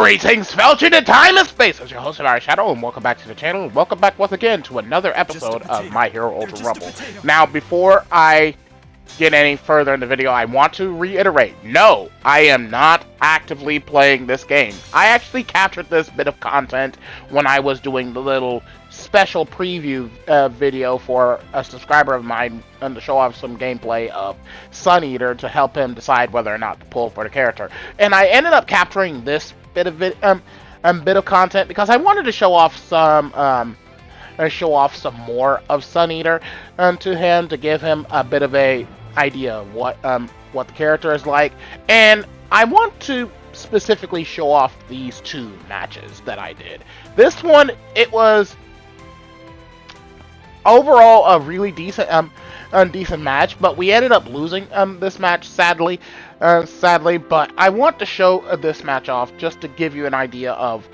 Greetings, Felchin in time and space! As your host, Shadow, and welcome back to the channel, and welcome back once again to another episode of My Hero Ultra Rumble. Now, before I get any further in the video, I want to reiterate, no, I am not actively playing this game. I actually captured this bit of content when I was doing the little special preview video for a subscriber of mine and to show off some gameplay of Suneater to help him decide whether or not to pull for the character. And I ended up capturing this bit of content because I wanted to show off some more of Suneater to him, to give him a bit of a idea of what the character is like. And I want to specifically show off these two matches that I did. This one, it was overall a really decent match, but we ended up losing this match sadly. But I want to show this match off just to give you an idea of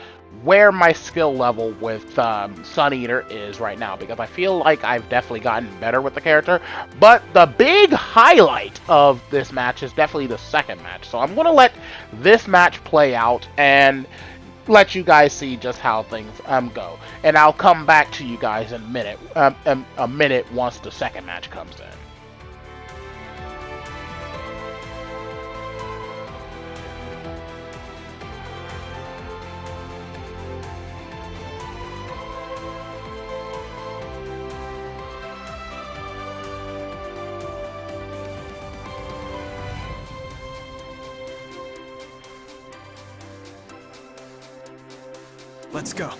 where my skill level with Suneater is right now, because I feel like I've definitely gotten better with the character. But the big highlight of this match is definitely the second match, so I'm going to let this match play out and let you guys see just how things go, and I'll come back to you guys in a minute once the second match comes in. Let's go.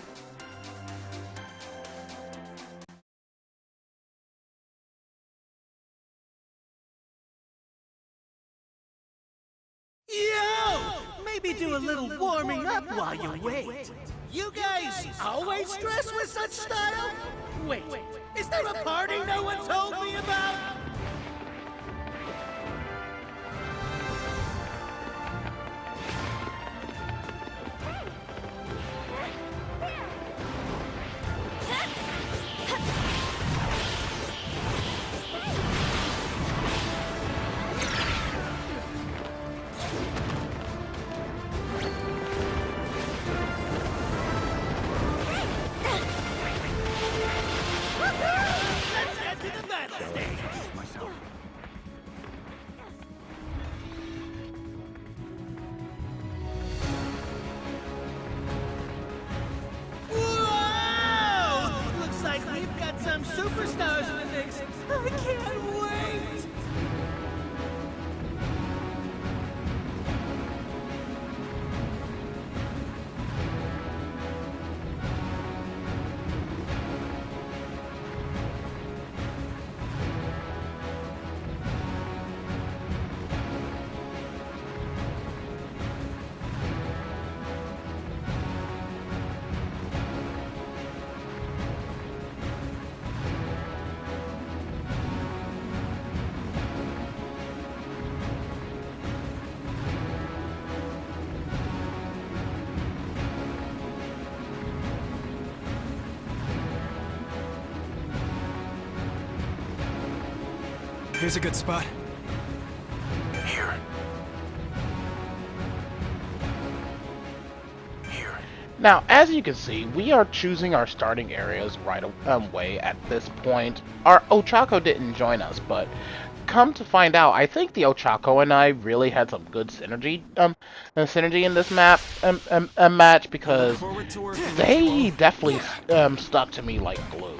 Yo! Maybe do a little warming up while you wait. You guys always dress with such style? Wait, is there a party no one told me about? Some superstars in the mix. I can't wait. Here's a good spot. Here. Now, as you can see, we are choosing our starting areas right away at this point. Our Ochako didn't join us, but come to find out, I think the Ochako and I really had some good synergy in this match, because they definitely stuck to me like glue.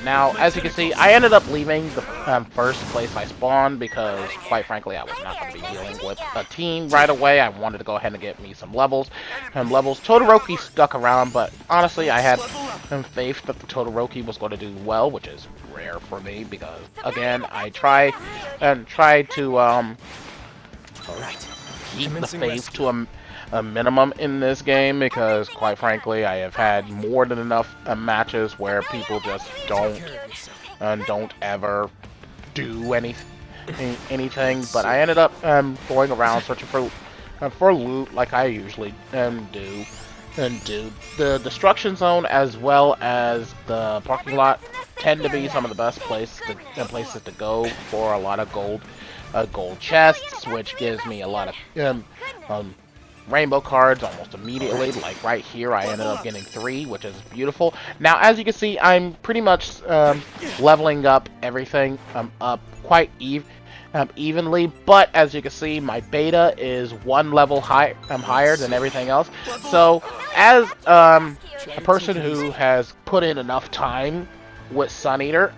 Now, as you can see, I ended up leaving the first place I spawned because, quite frankly, I was not going to be dealing with a team right away. I wanted to go ahead and get me some levels. Todoroki stuck around, but honestly, I had faith that the Todoroki was going to do well, which is rare for me because, again, I try to keep the faith to a minimum in this game, because quite frankly I have had more than enough matches where people just don't ever do anything. But I ended up going around searching for loot like I usually do. The destruction zone as well as the parking lot tend to be some of the best places to go for a lot of gold chests, which gives me a lot of rainbow cards almost immediately. Like right here, I ended up getting 3, which is beautiful. Now, as you can see, I'm pretty much leveling up everything up quite evenly, but as you can see, my beta is 1 level higher than everything else. So, as a person who has put in enough time with Suneater,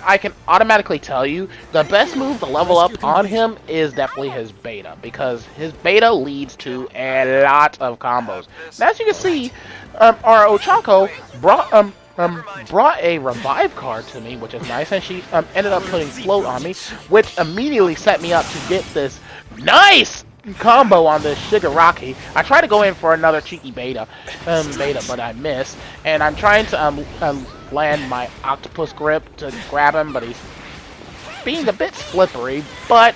I can automatically tell you the best move to level up on him is definitely his beta, because his beta leads to a lot of combos. And as you can see, our Ochako brought a revive card to me, which is nice, and she ended up putting float on me, which immediately set me up to get this nice combo on this Shigaraki. I tried to go in for another cheeky beta, but I missed, and I'm trying to land my octopus grip to grab him, but he's being a bit slippery. But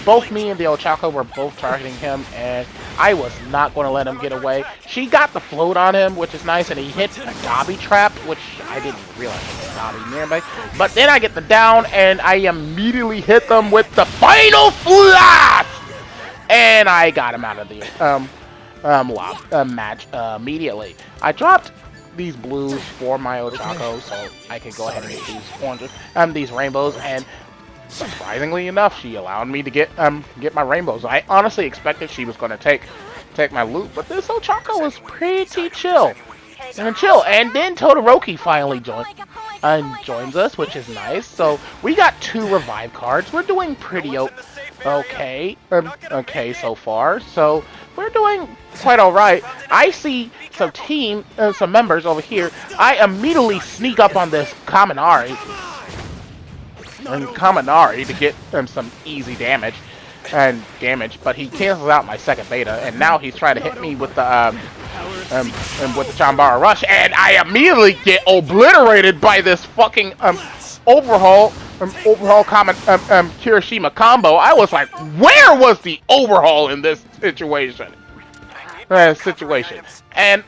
both me and the Ochako were both targeting him, and I was not going to let him get away. She got the float on him, which is nice, and he hit a Dobby trap, which I didn't realize was a Dobby nearby. But then I get the down, and I immediately hit them with the final flash! And I got him out of the match immediately. I dropped these blues for my Ochako, so I can go ahead and get these oranges, these rainbows, and surprisingly enough, she allowed me to get my rainbows. I honestly expected she was going to take my loot, but this Ochako was pretty chill. And then Todoroki finally joins us, which is nice. So we got 2 revive cards. We're doing pretty okay so far. So we're doing quite alright. I see some members over here. I immediately sneak up on this Kaminari to get some easy damage, but he cancels out my second beta, and now he's trying to hit me with the Chambara Rush, and I immediately get obliterated by this fucking overhaul Kirishima combo. I was like, where was the overhaul in this situation? And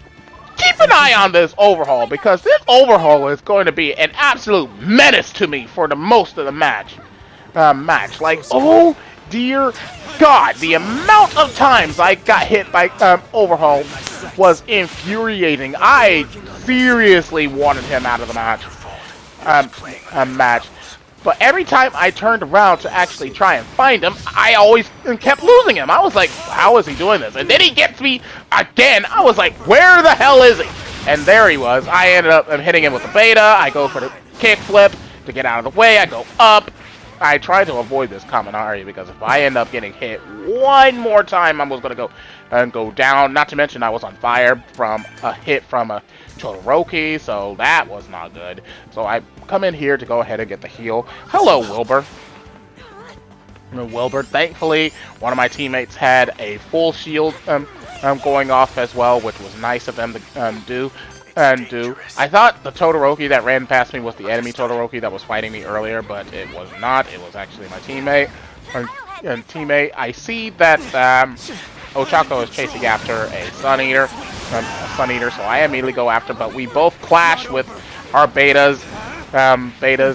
keep an eye on this overhaul, because this overhaul is going to be an absolute menace to me for the most of the match. Like, oh dear God, the amount of times I got hit by overhaul was infuriating. I seriously wanted him out of the match. But every time I turned around to actually try and find him, I always kept losing him. I was like, how is he doing this? And then he gets me again. I was like, where the hell is he? And there he was. I ended up hitting him with the beta. I go for the kickflip to get out of the way. I go up. I tried to avoid this Kaminari, because if I end up getting hit one more time, I was going to go down. Not to mention I was on fire from a hit from a Todoroki, so that was not good. So I come in here to go ahead and get the heal. Hello, Wilbur. Thankfully, one of my teammates had a full shield going off as well, which was nice of them to do. I thought the Todoroki that ran past me was the enemy Todoroki that was fighting me earlier, but it was not. It was actually my teammate. I see that Ochako is chasing after a Suneater, so I immediately go after, but we both clash with our betas,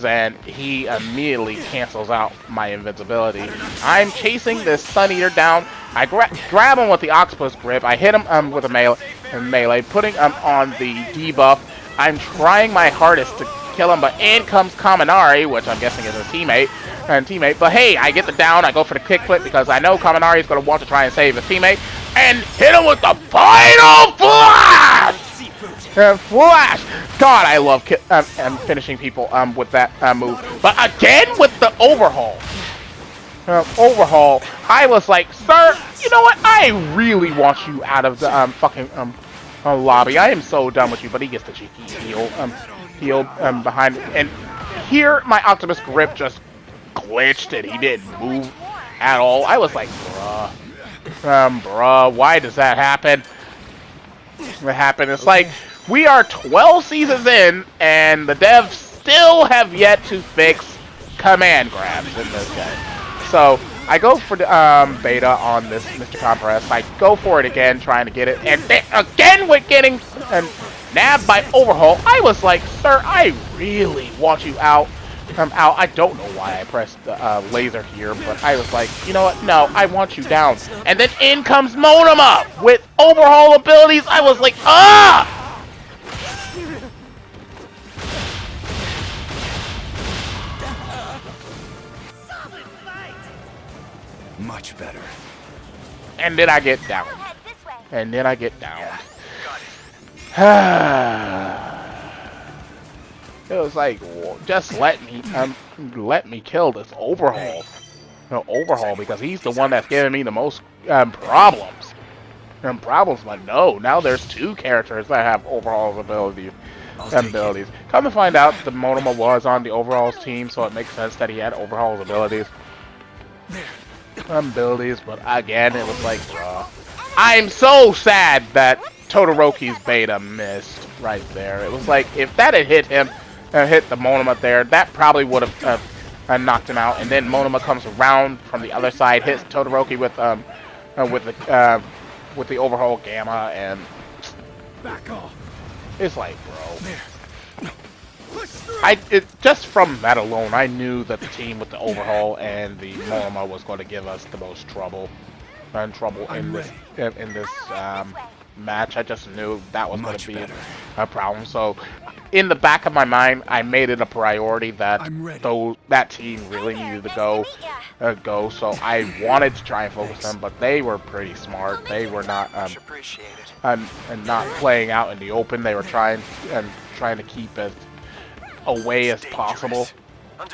and he immediately cancels out my invincibility. I'm chasing this Suneater down. I grab him with the octopus grip. I hit him with a melee, putting him on the debuff. I'm trying my hardest to kill him, but in comes Kaminari, which I'm guessing is a teammate. But hey, I get the down. I go for the kickflip because I know Kaminari is going to want to try and save his teammate, and hit him with the final flash. God, I love finishing people with that move. But again with the overhaul. I was like, sir, you know what? I really want you out of the fucking lobby. I am so done with you. But he gets the cheeky heal behind me. And here, my octopus grip just glitched and he didn't move at all. I was like, bruh, why does that happen? It's like, we are 12 seasons in, and the devs still have yet to fix command grabs in this game. So, I go for the beta on this Mr. Compress. I go for it again, trying to get it, and then again with getting nabbed by overhaul. I was like, sir, I really want you out out. I don't know why I pressed the laser here, but I was like, you know what? No, I want you down. And then in comes Monoma with overhaul abilities. I was like, ah! Much better. And then I get down. And then I get down. It was like, just let me kill this overhaul. No, overhaul, because he's the one that's giving me the most problems. But no, now there's two characters that have overhaul abilities. Come to find out, the Monoma was on the overhauls team, so it makes sense that he had overhauls abilities. But again, it was like, bruh. I'm so sad that Todoroki's beta missed right there. It was like, if that had hit him, hit the Monoma there, that probably would have knocked him out. And then Monoma comes around from the other side, hits Todoroki with the overhaul gamma, and Back off. it's like, bro. Just from that alone, I knew that the team with the overhaul and the Monoma was going to give us the most trouble in this match. I just knew that was going to be a problem. So, in the back of my mind, I made it a priority that that team really needed to go. So I wanted to try and focus them, but they were pretty smart. They were not and not playing out in the open. They were trying to keep it away as possible.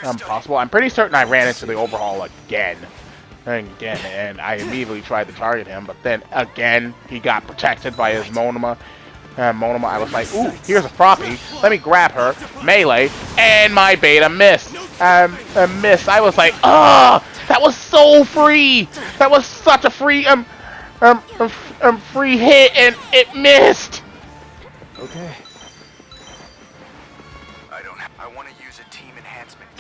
I'm pretty certain I ran into the overhaul again, and I immediately tried to target him, but then again he got protected by his Monoma. I was like, ooh, here's a Froppy. Let me grab her, melee, and my beta missed. Missed. I was like, ah, that was so free. That was such a free free hit, and it missed. Okay. I want to use a team enhancement.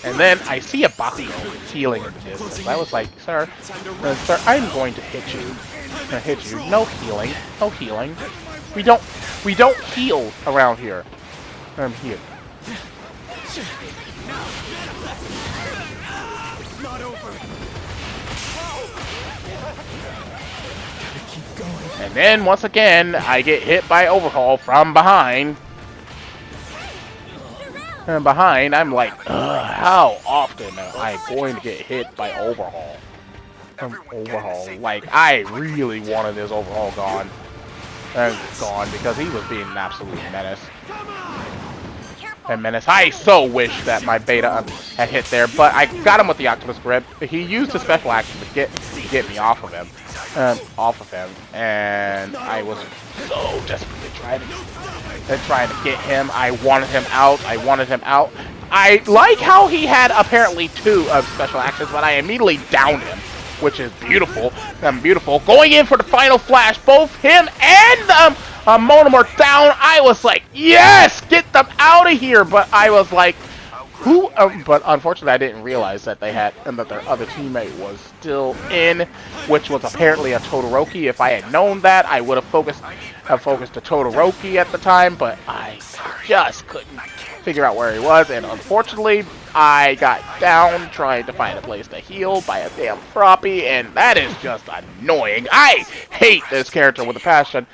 And then I see a Bakugo healing in the distance. I was like, sir, I'm going to hit you. No healing. No healing. We don't heal around here. I'm here. And then once again, I get hit by overhaul from behind. And behind, I'm like, how often am I going to get hit by overhaul? Like, I really wanted this overhaul gone. Because he was being an absolute menace. I so wish that my beta had hit there, but I got him with the octopus grip. He used a special action to get me off of him. And I was so desperately trying to get him. I wanted him out. I like how he had apparently two special actions, but I immediately downed him, which is beautiful. Going in for the final flash, both him and Monoma down. I was like, yes, get them out of here. But I was like, who? But unfortunately, I didn't realize that they had and that their other teammate was still in, which was apparently a Todoroki. If I had known that, I would have focused to Todoroki at the time. But I just couldn't figure out where he was, and unfortunately, I got down trying to find a place to heal by a damn Froppy, and that is just annoying. I hate this character with a passion.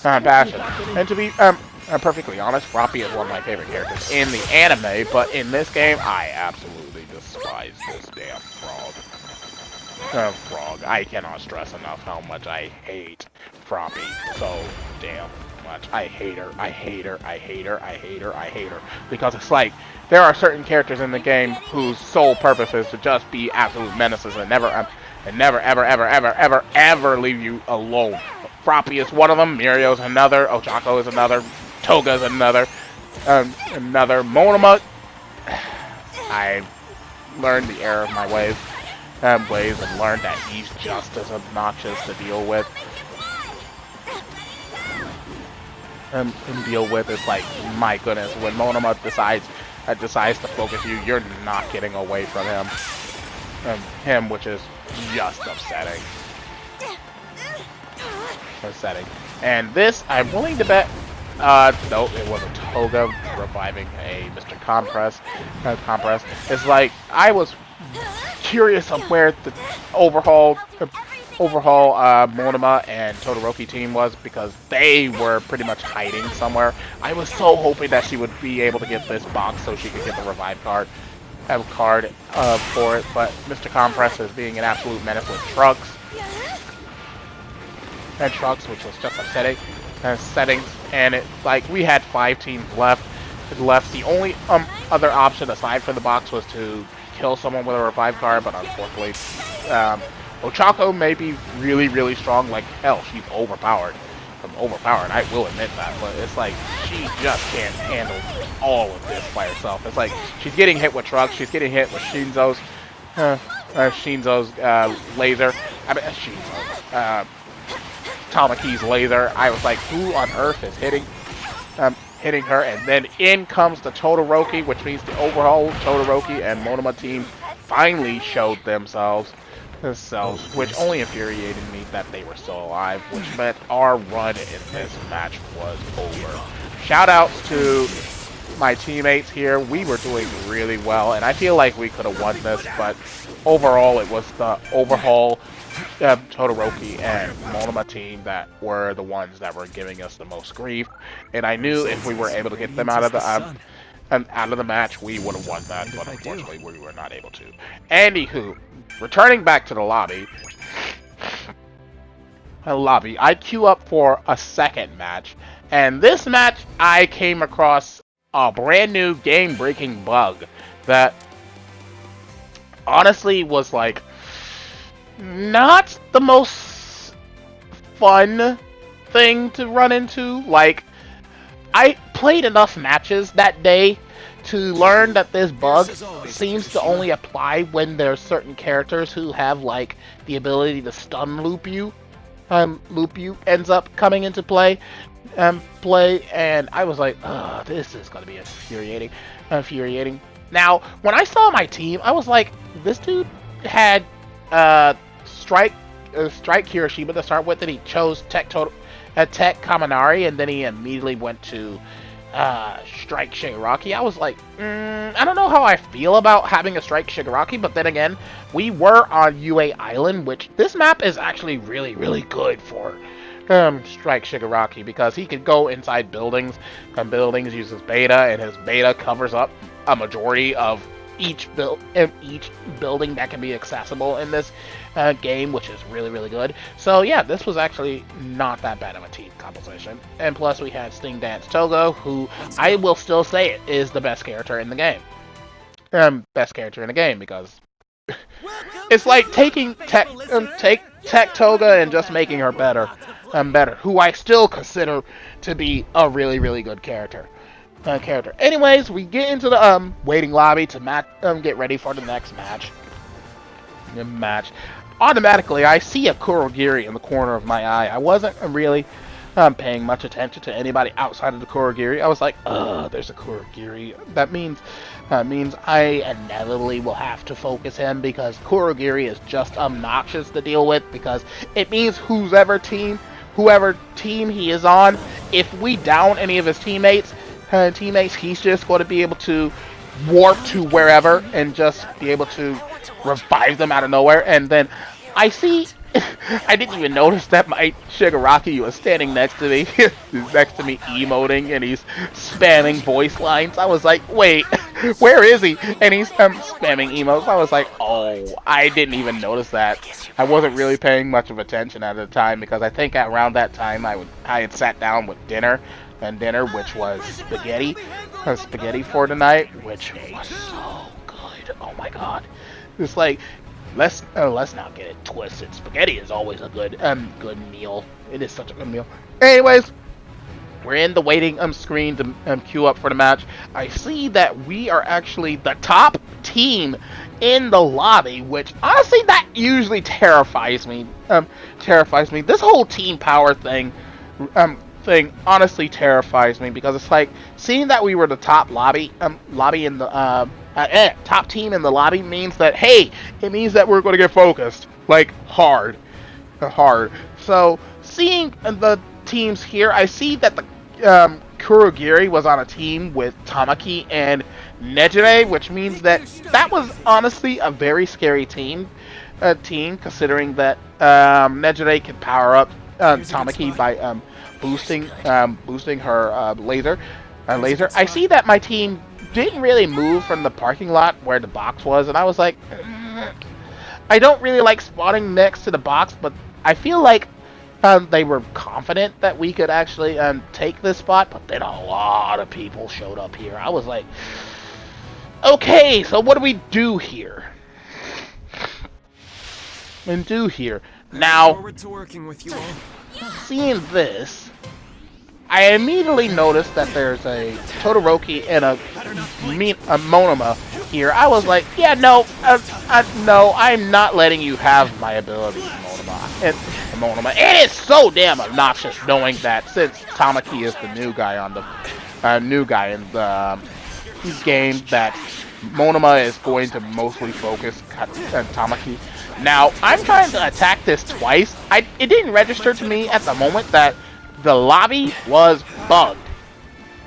And to be I'm perfectly honest, Froppy is one of my favorite characters in the anime, but in this game, I absolutely despise this damn frog. I cannot stress enough how much I hate Froppy so damn much. I hate her. Because it's like, there are certain characters in the game whose sole purpose is to just be absolute menaces and never ever leave you alone. Froppy is one of them, Mirio's another, Ochako is another, Toga's another. Monoma, I learned the error of my ways and learned that he's just as obnoxious to deal with. It's like, my goodness, when Monoma decides to focus you, you're not getting away from him, which is just upsetting. And this, I'm willing to bet, No, it was a Toga reviving a Mr. Compress. Compress. It's like I was curious of where the overhaul Monoma and Todoroki team was because they were pretty much hiding somewhere. I was so hoping that she would be able to get this box so she could get the revive card, for it. But Mr. Compress is being an absolute menace with Trunks, which was just upsetting. Settings, and it like we had 5 teams left. The only other option aside from the box was to kill someone with a revive card, but unfortunately, Ochako may be really strong. Like hell, she's overpowered. I will admit that, but it's like she just can't handle all of this by herself. It's like she's getting hit with Trunks, she's getting hit with Shinzo's laser. I mean Shinzo's. Tamaki's laser. I was like, who on earth is hitting her? And then in comes the Todoroki, which means the overall Todoroki and Monoma team finally showed themselves, which only infuriated me that they were still alive, which meant our run in this match was over. Shout outs to my teammates here. We were doing really well, and I feel like we could have won this, but overall it was the overhaul Todoroki and Monoma team that were the ones that were giving us the most grief, and I knew if we were able to get them out of the match, we would have won that, but unfortunately we were not able to. Anywho, returning back to the lobby, I queue up for a second match, and this match I came across a brand new game-breaking bug that honestly was like not the most fun thing to run into. Like, I played enough matches that day to learn that this bug seems to only apply when there's certain characters who have like the ability to stun loop you ends up coming into play, and I was like, oh, this is gonna be infuriating. Now, when I saw my team, I was like, this dude had Strike Kirishima to start with, and he chose Tech Kaminari, and then he immediately went to Strike Shigaraki. I was like, I don't know how I feel about having a Strike Shigaraki, but then again, we were on UA Island, which this map is actually really good for Strike Shigaraki, because he could go inside buildings, and buildings uses beta, and his beta covers up a majority of each building that can be accessible in this game, which is really good. So yeah, this was actually not that bad of a team composition. And plus we had Sting Dance Togo, who I will still say it is the best character in the game. Because it's like taking Tech Toga and just making her better, who I still consider to be a really good character. Anyways, we get into the waiting lobby to get ready for the next match. Automatically, I see a Kurogiri in the corner of my eye. I wasn't really paying much attention to anybody outside of the Kurogiri. I was like, there's a Kurogiri. That means I inevitably will have to focus him, because Kurogiri is just obnoxious to deal with, because it means whoever team he is on, if we down any of his teammates, he's just going to be able to warp to wherever and just be able to revive them out of nowhere. And then I see, I didn't even notice that my Shigaraki was standing next to me, emoting, and he's spamming voice lines. I was like, wait, where is he? And he's spamming emotes. I was like, oh, I didn't even notice that. I wasn't really paying much of attention at the time, because I think around that time I had sat down with dinner, which was spaghetti for tonight, which was so good. Oh my god! It's like, let's not get it twisted. Spaghetti is always a good meal. It is such a good meal. Anyways, we're in the waiting screen to queue up for the match. I see that we are actually the top team in the lobby, which honestly that usually terrifies me. This whole team power thing honestly terrifies me, because it's like, seeing that we were the top top team in the lobby means that, hey, it means that we're going to get focused, like, hard. So seeing the teams here, I see that the Kurogiri was on a team with Tamaki and Nejire, which means that that was honestly a very scary team considering that Nejire can power up Tamaki by boosting her laser. I see that my team didn't really move from the parking lot where the box was, and I was like, I don't really like spawning next to the box, but I feel like they were confident that we could actually take this spot, but then a lot of people showed up here. I was like, okay, so what do we do here? Now, Forward to working with you all. seeing this, I immediately noticed that there's a Todoroki and a Monoma here. I was like, yeah, no, no, I'm not letting you have my abilities, Monoma. It is so damn obnoxious knowing that since Tamaki is the new guy in the game, that Monoma is going to mostly focus on Tamaki. Now, I'm trying to attack this twice. It didn't register to me at the moment that the lobby was bugged.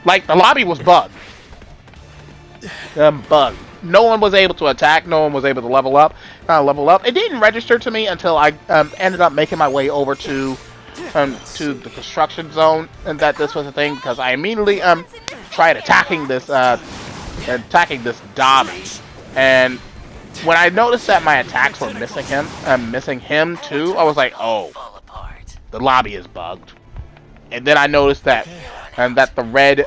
Like, the lobby was bugged. Bugged. No one was able to attack. No one was able to level up. It didn't register to me until I ended up making my way over to the construction zone, and that this was a thing, because I immediately tried attacking this Dobby, and when I noticed that my attacks were missing him too, I was like, oh, the lobby is bugged. And then I noticed that the red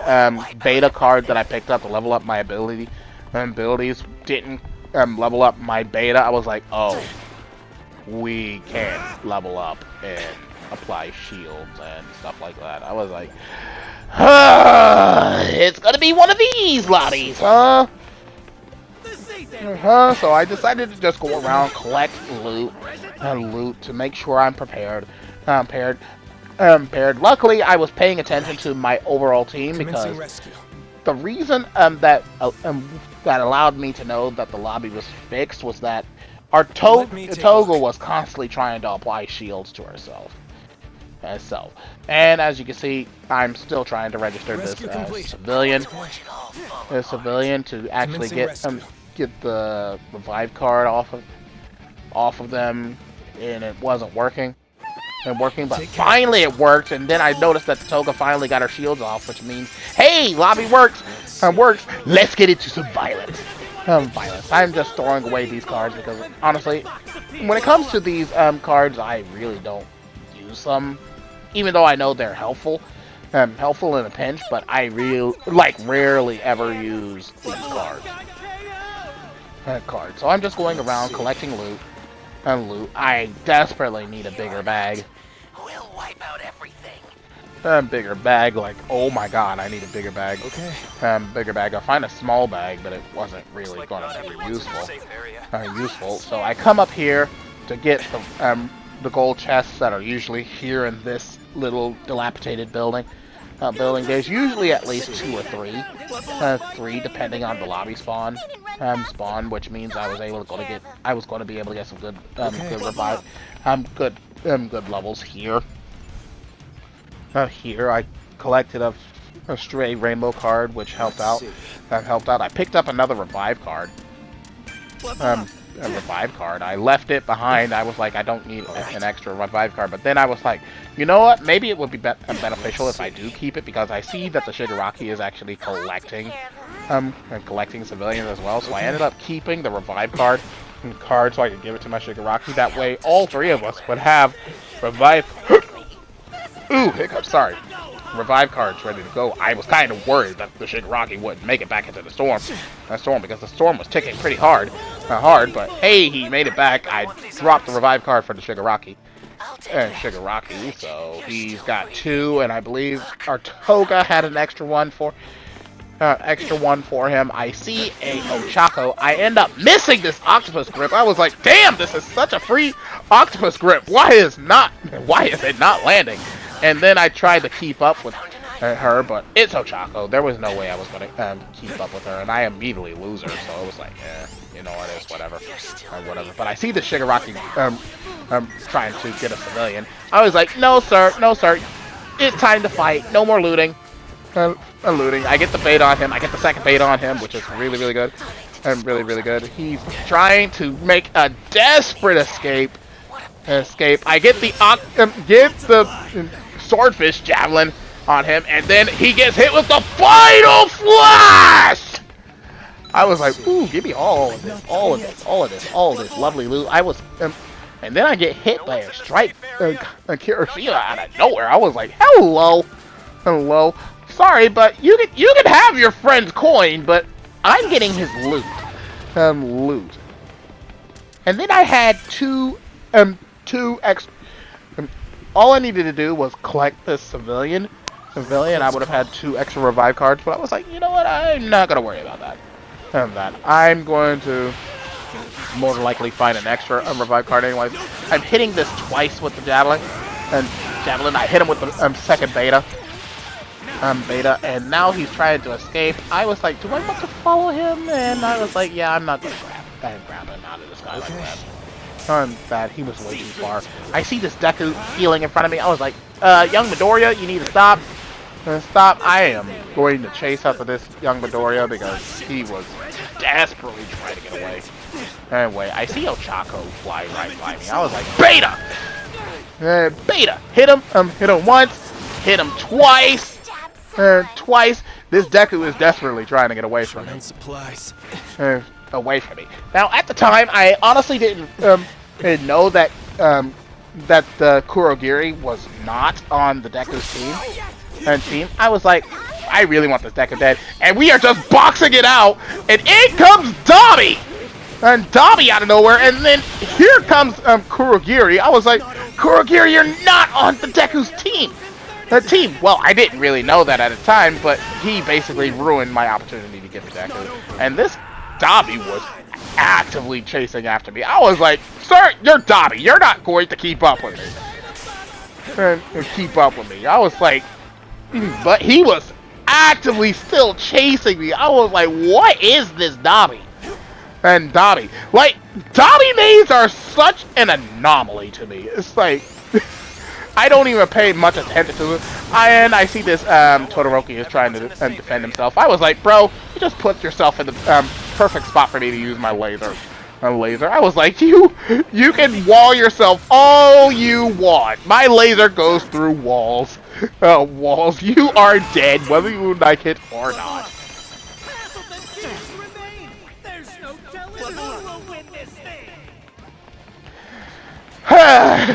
beta card that I picked up to level up my abilities didn't level up my beta. I was like, oh, we can't level up and apply shields and stuff like that. I was like, it's gonna be one of these lobbies, huh? So I decided to just go around, collect loot to make sure I'm prepared. Luckily, I was paying attention to my overall team, because the reason that allowed me to know that the lobby was fixed was that our Toga was constantly trying to apply shields to herself. And as you can see, I'm still trying to register this civilian to actually get the revive card off of them, and it wasn't working. But finally it worked, and then I noticed that the Toga finally got her shields off, which means, hey, lobby works. Let's get into some violence. I'm just throwing away these cards because honestly, when it comes to these cards, I really don't use them, even though I know they're helpful in a pinch. But I rarely ever use these cards. So I'm just going around collecting loot. I desperately need a bigger bag. We'll wipe out everything. Bigger bag, like, oh my god, I need a bigger bag. Okay. Bigger bag. I find a small bag, but it wasn't really going to be useful. So I come up here to get the gold chests that are usually here in this little dilapidated building. There's usually at least 2 or 3, 3 depending on the lobby spawn, which means I was going to be able to get some good, good levels here. Here I collected a stray rainbow card, which helped out. I picked up another revive card. A revive card. I left it behind. I was like, I don't need an extra revive card. But then I was like, you know what? Maybe it would be beneficial if I do keep it, because I see that the Shigaraki is actually collecting civilians as well. So I ended up keeping the revive card so I could give it to my Shigaraki. That way, all 3 of us would have revive. Ooh, hiccup. Sorry. Revive cards ready to go. I was kind of worried that the Shigaraki wouldn't make it back into the storm, because the storm was ticking pretty hard, but hey, he made it back. I dropped the revive card for the Shigaraki, so he's got 2, and I believe our Toga had an extra one for him. I see a Ochako. I end up missing this octopus grip. I was like, damn, this is such a free octopus grip. Why is it not landing? And then I tried to keep up with her, but it's Ochako. There was no way I was going to keep up with her, and I immediately lose her, so it was like, you know what, it's whatever. But I see the Shigaraki trying to get a civilian. I was like, no sir, it's time to fight. No more looting. eluding. I get the bait on him. I get the second bait on him, which is really, really good. And really, really good. He's trying to make a desperate escape. I get the swordfish javelin on him, and then he gets hit with the final flash. I was like, ooh, give me all of this, all of this, all of this, all of this lovely loot. And then I get hit by a strike, a Kirishima out of nowhere. I was like, hello, hello. Sorry, but you can have your friend's coin, but I'm getting his loot, loot. And then I had two extra. All I needed to do was collect this civilian. I would have had 2 extra revive cards, but I was like, you know what? I'm not gonna worry about that. I'm going to more than likely find an extra revive card anyways. I'm hitting this twice with the javelin, I hit him with the second beta, and now he's trying to escape. I was like, do I want to follow him? And I was like, yeah, I'm not gonna grab him out of the sky like that. He was way too far. I see this Deku healing in front of me. I was like, young Midoriya, you need to stop. Stop. I am going to chase after this young Midoriya because he was desperately trying to get away. Anyway, I see Ochako fly right by me. I was like, Beta! Beta! Hit him once, hit him twice, twice. This Deku is desperately trying to get away from me. Supplies. Away from me. Now, at the time, I honestly didn't know that that the Kurogiri was not on the Deku's team. I was like, I really want this Deku dead, and we are just boxing it out, and in comes Dobby, out of nowhere, and then here comes Kurogiri. I was like, Kurogiri, you're not on the Deku's team. Well, I didn't really know that at the time, but he basically ruined my opportunity to get the Deku, and this Dobby was actively chasing after me. I was like, sir, you're Dobby. You're not going to keep up with me. I was like, but he was actively still chasing me. I was like, what is this Dobby? And Dobby mains are such an anomaly to me. It's like, I don't even pay much attention to it. And I see this Todoroki is trying to defend himself. I was like, bro, you just put yourself in the perfect spot for me to use my laser. I was like, you can wall yourself all you want. My laser goes through walls. Walls. You are dead, whether you like it or not. Half of the teams remain. There's no telling who will win this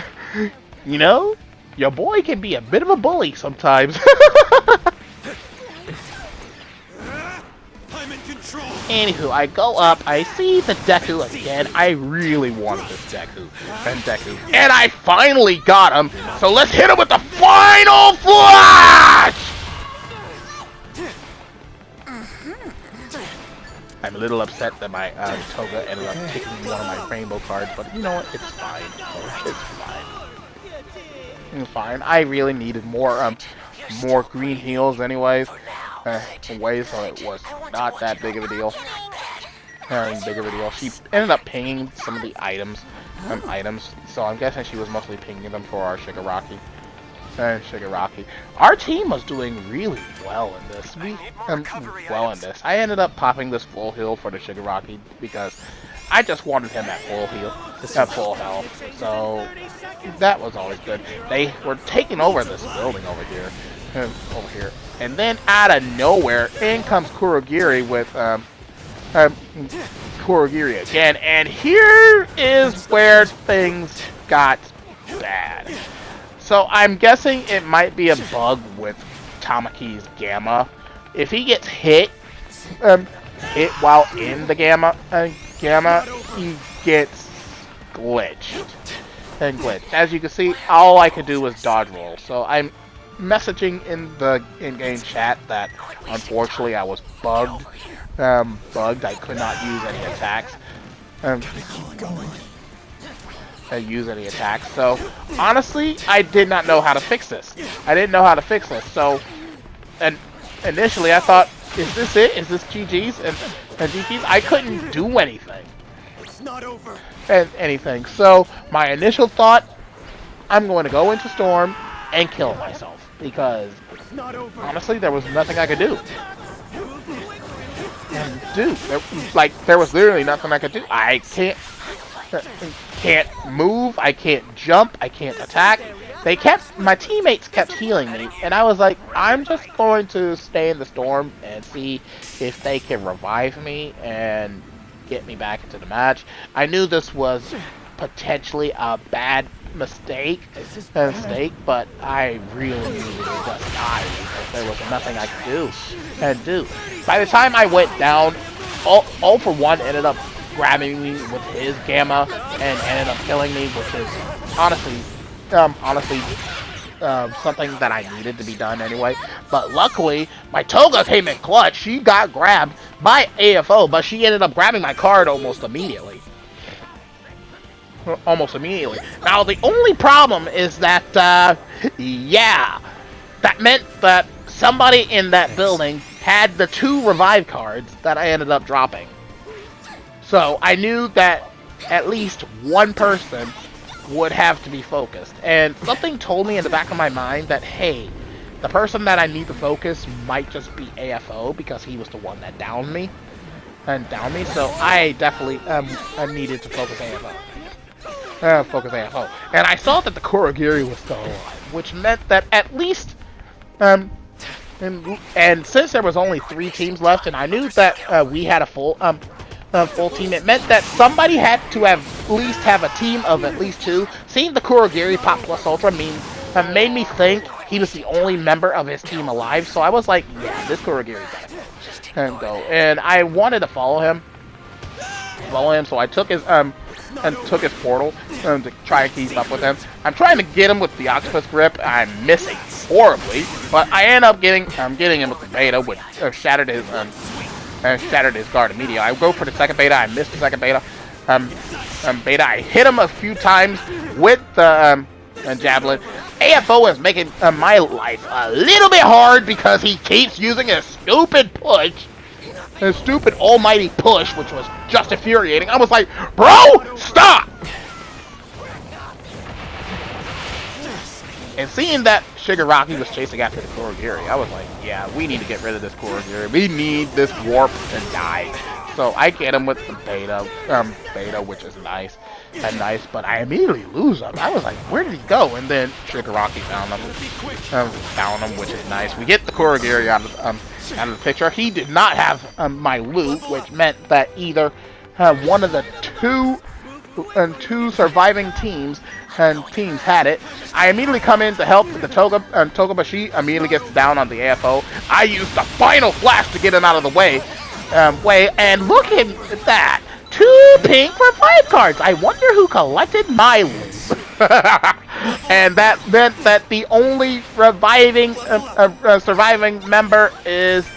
thing. You know, your boy can be a bit of a bully sometimes. I'm in control. Anywho, I go up, I see the Deku again. I really wanted this Deku. And I finally got him. So let's hit him with the final flash! I'm a little upset that my Toga ended up taking one of my rainbow cards, but you know what? It's fine. It's fine. I really needed more green heals anyways. So it was not that big of a deal. She ended up pinging some of the items, so I'm guessing she was mostly pinging them for our Shigaraki. Our team was doing really well in this. I ended up popping this full heal for the Shigaraki because I just wanted him at full health. So that was always good. They were taking over this building over here. And then out of nowhere, in comes Kurogiri with Kurogiri again, and here is where things got bad. So I'm guessing it might be a bug with Tamaki's Gamma. If he gets hit while in the Gamma, he gets glitched. As you can see, all I could do was dodge roll. So I'm messaging in the in-game chat that unfortunately I was bugged. I could not use any attacks. So honestly, I did not know how to fix this. So, and initially I thought, is this it? Is this GG's and GG's? I couldn't do anything. It's not over. So my initial thought, I'm going to go into Storm and kill myself because honestly, there was nothing I could do. There was literally nothing I could do. I can't move, I can't jump, I can't attack. My teammates kept healing me, and I was like, I'm just going to stay in the storm and see if they can revive me and get me back into the match. I knew this was potentially a bad mistake, but I really needed to just die because there was nothing I could do. By the time I went down, all for one ended up grabbing me with his gamma and ended up killing me, which is honestly something that I needed to be done anyway. But luckily, my Toga came in clutch. She got grabbed by AFO, but she ended up grabbing my card almost immediately. Now, the only problem is that, that meant that somebody in that building had the 2 revive cards that I ended up dropping. So I knew that at least one person would have to be focused. And something told me in the back of my mind that, hey, the person that I need to focus might just be AFO because he was the one that downed me. So I definitely needed to focus AFO. And I saw that the Kurogiri was still alive, which meant that at least, and since there was only 3 teams left, and I knew that we had a full team, it meant that somebody had to at least have a team of at least 2. Seeing the Kurogiri pop plus ultra made me think he was the only member of his team alive. So I was like, yeah, this Kurogiri gotta go. And I wanted to follow him. So I took his portal to try and keep up with him. I'm trying to get him with the octopus grip. I'm missing horribly, but I end up getting him with the beta, which shattered his guard immediately. I go for the second beta. I missed the second beta. I hit him a few times with the javelin. AFO is making my life a little bit hard because he keeps using his stupid push. His stupid almighty push, which was just infuriating. I was like, bro, stop! And seeing that Shigaraki was chasing after the Kurogiri, I was like, yeah, we need to get rid of this Kurogiri. We need this warp to die. So I get him with the beta, which is nice, but I immediately lose him. I was like, where did he go? And then Shigaraki found him, which is nice. We get the Kurogiri out of the picture. He did not have my loot, which meant that either one of the two surviving teams had it. I immediately come in to help the Togabashi immediately gets down on the AFO. I use the final flash to get him out of the way, and look at that. 2 pink revive cards. I wonder who collected my loot. And that meant that the only surviving member is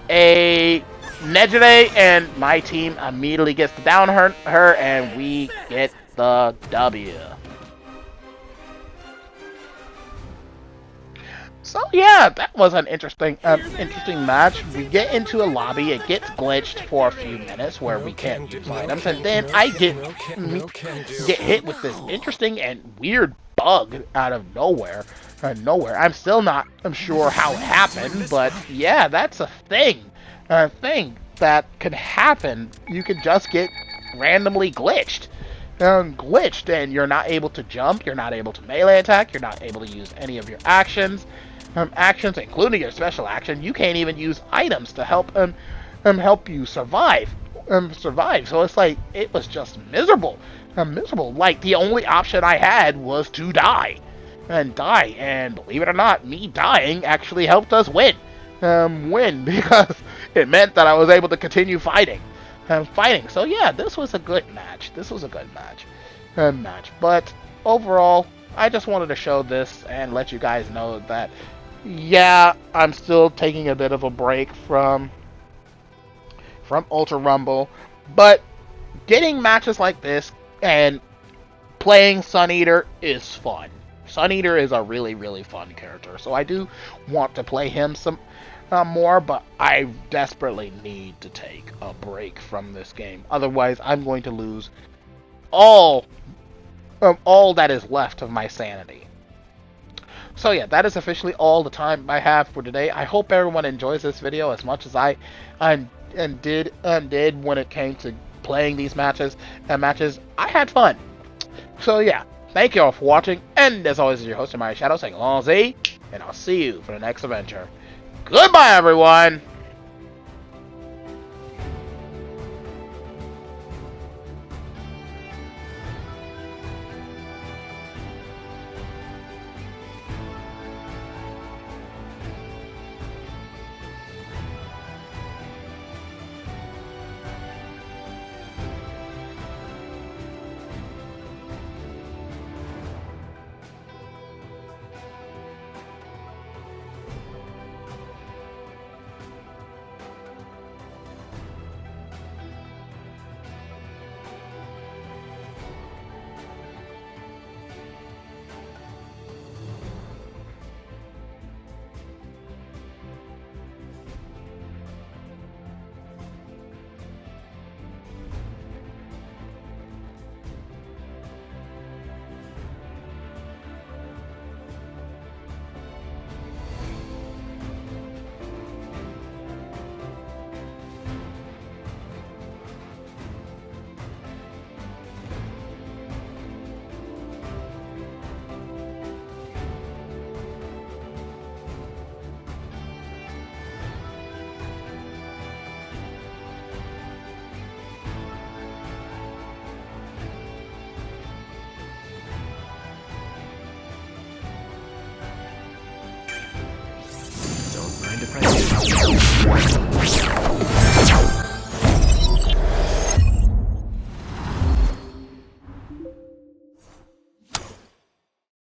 a Nejire, and my team immediately gets to down her, and we get the W. So yeah, that was an interesting match. We get into a lobby, it gets glitched for a few minutes where we can't use items, and then I get hit with this interesting and weird bug out of nowhere. I'm still not sure how it happened, but yeah, that's a thing that can happen. You can just get randomly glitched. And you're not able to jump, you're not able to melee attack, you're not able to use any of your actions, including your special action. You can't even use items to help you survive. So it's like, it was just miserable. Like, the only option I had was to die. And believe it or not, me dying actually helped us win. Because it meant that I was able to continue fighting. So yeah, this was a good match. But overall, I just wanted to show this and let you guys know that, yeah, I'm still taking a bit of a break from Ultra Rumble, but getting matches like this and playing Suneater is fun. Suneater is a really, really fun character, so I do want to play him some more, but I desperately need to take a break from this game. Otherwise, I'm going to lose all that is left of my sanity. So yeah, that is officially all the time I have for today. I hope everyone enjoys this video as much as I did when it came to playing these matches. I had fun. So yeah, thank you all for watching, and as always, is your host, Mario Shadow, saying long Z, and I'll see you for the next adventure. Goodbye, everyone! Don't mind if I do.